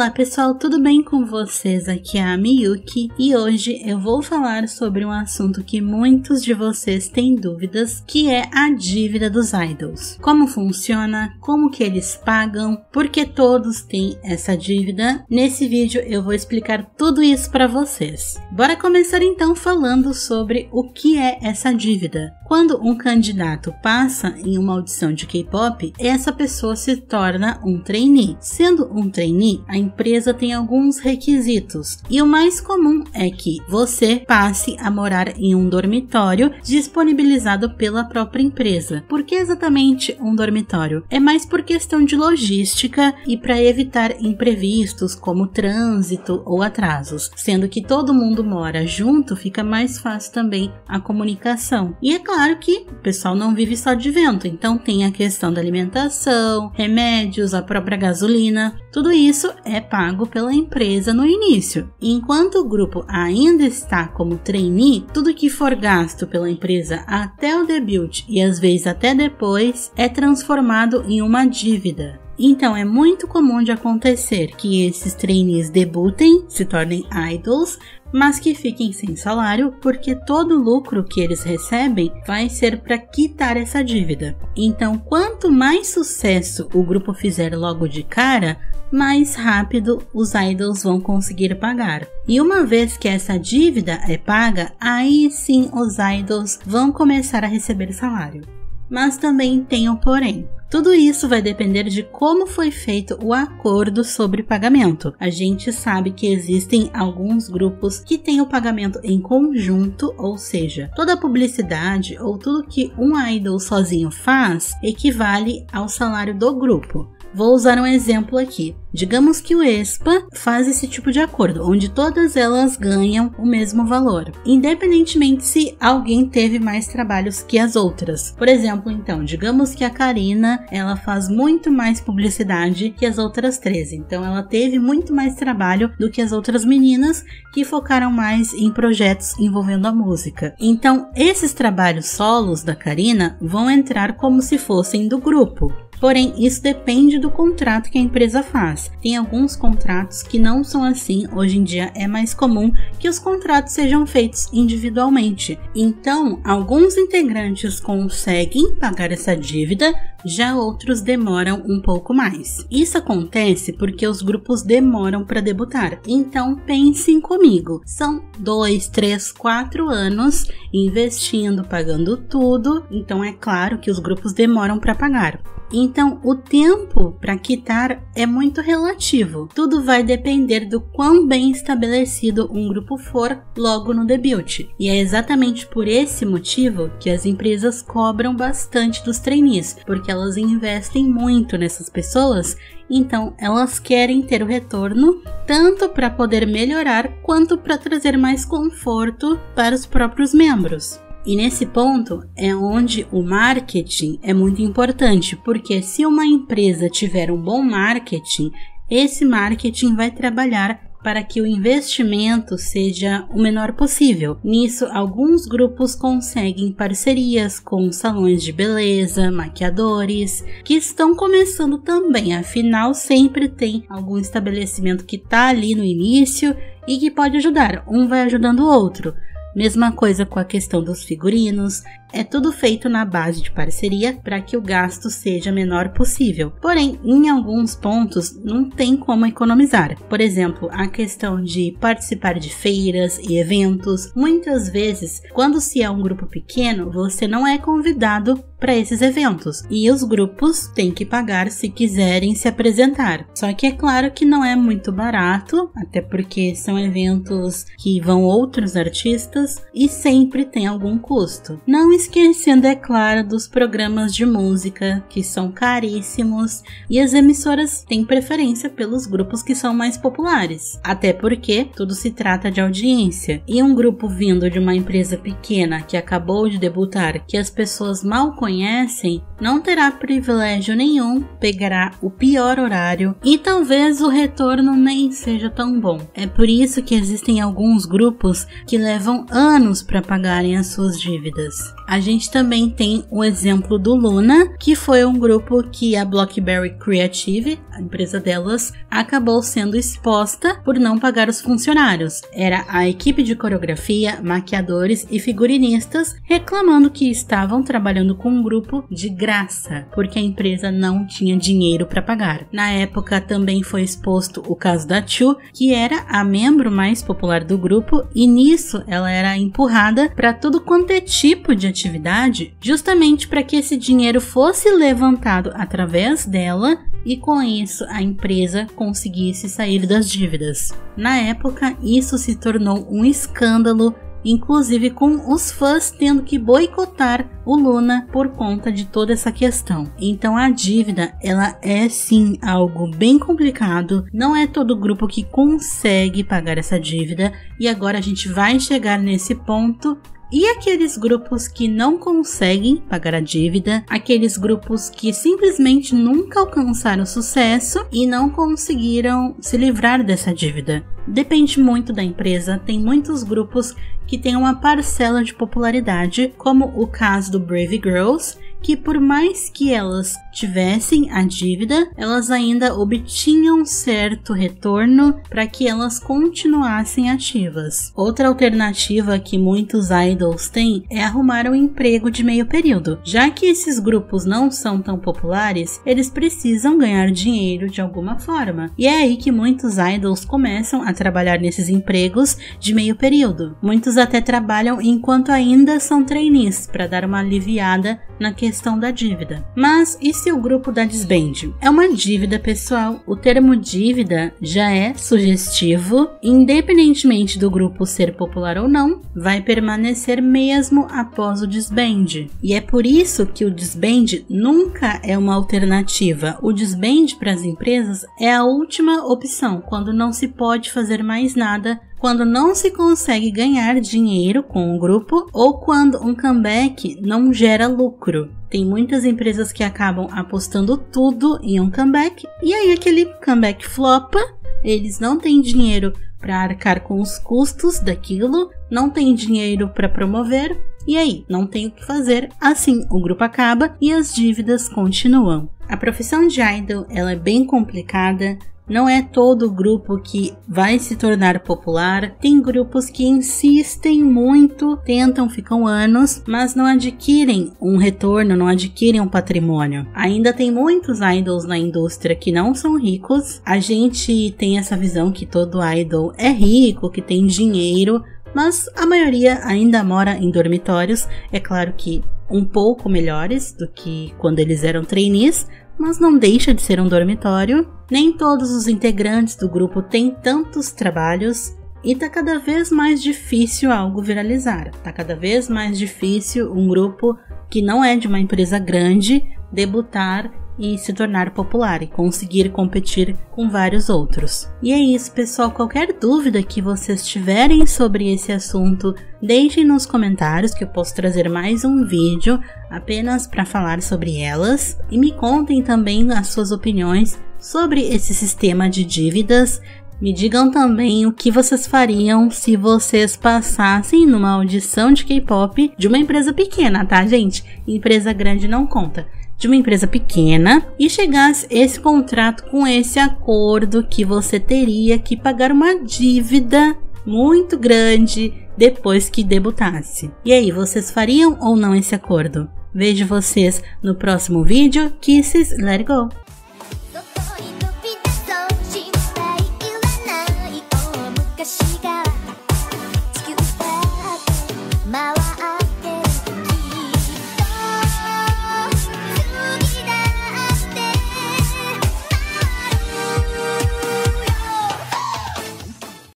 Olá pessoal, tudo bem com vocês? Aqui é a Miyuki e hoje eu vou falar sobre um assunto que muitos de vocês têm dúvidas, que é a dívida dos idols. Como funciona, como que eles pagam, por que todos têm essa dívida. Nesse vídeo eu vou explicar tudo isso para vocês. Bora começar então falando sobre o que é essa dívida. Quando um candidato passa em uma audição de K-pop, essa pessoa se torna um trainee. Sendo um trainee, a empresa tem alguns requisitos e o mais comum é que você passe a morar em um dormitório disponibilizado pela própria empresa. Por que exatamente um dormitório? É mais por questão de logística e para evitar imprevistos como trânsito ou atrasos. Sendo que todo mundo mora junto, fica mais fácil também a comunicação. E é claro que o pessoal não vive só de vento, então tem a questão da alimentação, remédios, a própria gasolina, tudo isso é pago pela empresa no início. Enquanto o grupo ainda está como trainee, tudo que for gasto pela empresa até o debut e às vezes até depois é transformado em uma dívida. Então é muito comum de acontecer que esses trainees debutem, se tornem idols, mas que fiquem sem salário porque todo o lucro que eles recebem vai ser para quitar essa dívida. Então, quanto mais sucesso o grupo fizer logo de cara, mais rápido os idols vão conseguir pagar. E uma vez que essa dívida é paga, aí sim os idols vão começar a receber salário. Mas também tem um porém. Tudo isso vai depender de como foi feito o acordo sobre pagamento. A gente sabe que existem alguns grupos que têm o pagamento em conjunto, ou seja, toda a publicidade ou tudo que um idol sozinho faz equivale ao salário do grupo. Vou usar um exemplo aqui. Digamos que o aespa faz esse tipo de acordo, onde todas elas ganham o mesmo valor, independentemente se alguém teve mais trabalhos que as outras. Por exemplo, então, digamos que a Karina, ela faz muito mais publicidade que as outras 13, então ela teve muito mais trabalho do que as outras meninas que focaram mais em projetos envolvendo a música. Então, esses trabalhos solos da Karina vão entrar como se fossem do grupo. Porém, isso depende do contrato que a empresa faz. Tem alguns contratos que não são assim. Hoje em dia é mais comum que os contratos sejam feitos individualmente. Então, alguns integrantes conseguem pagar essa dívida, já outros demoram um pouco mais. Isso acontece porque os grupos demoram para debutar. Então, pensem comigo. São 2, 3, 4 anos investindo, pagando tudo. Então, é claro que os grupos demoram para pagar. Então, o tempo para quitar é muito relativo. Tudo vai depender do quão bem estabelecido um grupo for logo no debut. E é exatamente por esse motivo que as empresas cobram bastante dos trainees, porque elas investem muito nessas pessoas, então elas querem ter o retorno tanto para poder melhorar quanto para trazer mais conforto para os próprios membros. E nesse ponto é onde o marketing é muito importante, porque se uma empresa tiver um bom marketing, esse marketing vai trabalhar para que o investimento seja o menor possível. Nisso, alguns grupos conseguem parcerias com salões de beleza, maquiadores, que estão começando também, afinal sempre tem algum estabelecimento que está ali no início e que pode ajudar, um vai ajudando o outro. Mesma coisa com a questão dos figurinos, é tudo feito na base de parceria para que o gasto seja menor possível. Porém, em alguns pontos não tem como economizar. Por exemplo, a questão de participar de feiras e eventos. Muitas vezes, quando se é um grupo pequeno, você não é convidado para esses eventos e os grupos têm que pagar se quiserem se apresentar. Só que é claro que não é muito barato, até porque são eventos que vão outros artistas e sempre tem algum custo. Não esquecendo, é claro, dos programas de música, que são caríssimos, e as emissoras têm preferência pelos grupos que são mais populares, até porque tudo se trata de audiência. E um grupo vindo de uma empresa pequena que acabou de debutar, que as pessoas mal conhecem, conhecem não terá privilégio nenhum, pegará o pior horário e talvez o retorno nem seja tão bom. É por isso que existem alguns grupos que levam anos para pagarem as suas dívidas. A gente também tem o exemplo do Luna, que foi um grupo que a Blockberry Creative, a empresa delas, acabou sendo exposta por não pagar os funcionários. Era a equipe de coreografia, maquiadores e figurinistas reclamando que estavam trabalhando com um grupo de graça, porque a empresa não tinha dinheiro para pagar. Na época também foi exposto o caso da Chu, que era a membro mais popular do grupo, e nisso ela era empurrada para tudo quanto é tipo de atividade, justamente para que esse dinheiro fosse levantado através dela e com isso a empresa conseguisse sair das dívidas. Na época, isso se tornou um escândalo, inclusive com os fãs tendo que boicotar o Luna por conta de toda essa questão. Então a dívida, ela é sim algo bem complicado, não é todo grupo que consegue pagar essa dívida, e agora a gente vai chegar nesse ponto. E aqueles grupos que não conseguem pagar a dívida, aqueles grupos que simplesmente nunca alcançaram sucesso e não conseguiram se livrar dessa dívida. Depende muito da empresa, tem muitos grupos que têm uma parcela de popularidade, como o caso do Brave Girls, que por mais que elas tivessem a dívida, elas ainda obtinham certo retorno para que elas continuassem ativas. Outra alternativa que muitos idols têm é arrumar um emprego de meio período. Já que esses grupos não são tão populares, eles precisam ganhar dinheiro de alguma forma. E é aí que muitos idols começam a trabalhar nesses empregos de meio período. Muitos até trabalham enquanto ainda são trainees, para dar uma aliviada na questão da dívida. Mas e se o grupo da disband? É uma dívida pessoal. O termo dívida já é sugestivo, independentemente do grupo ser popular ou não, vai permanecer mesmo após o disband. E é por isso que o disband nunca é uma alternativa. O disband para as empresas é a última opção, quando não se pode fazer mais nada, quando não se consegue ganhar dinheiro com o grupo ou quando um comeback não gera lucro. Tem muitas empresas que acabam apostando tudo em um comeback e aí aquele comeback flopa, eles não têm dinheiro para arcar com os custos daquilo, não tem dinheiro para promover e aí não tem o que fazer, assim o grupo acaba e as dívidas continuam. A profissão de idol, ela é bem complicada. Não é todo grupo que vai se tornar popular, tem grupos que insistem muito, tentam, ficam anos, mas não adquirem um retorno, não adquirem um patrimônio. Ainda tem muitos idols na indústria que não são ricos, a gente tem essa visão que todo idol é rico, que tem dinheiro, mas a maioria ainda mora em dormitórios, é claro que um pouco melhores do que quando eles eram trainees, mas não deixa de ser um dormitório. Nem todos os integrantes do grupo têm tantos trabalhos e tá cada vez mais difícil algo viralizar. Tá cada vez mais difícil um grupo que não é de uma empresa grande debutar e se tornar popular e conseguir competir com vários outros. E é isso, pessoal. Qualquer dúvida que vocês tiverem sobre esse assunto, deixem nos comentários que eu posso trazer mais um vídeo apenas para falar sobre elas. E me contem também as suas opiniões sobre esse sistema de dívidas. Me digam também o que vocês fariam se vocês passassem numa audição de K-pop de uma empresa pequena, tá, gente? Empresa grande não conta. De uma empresa pequena e chegasse esse contrato com esse acordo que você teria que pagar uma dívida muito grande depois que debutasse. E aí, vocês fariam ou não esse acordo? Vejo vocês no próximo vídeo. Kisses, let it go!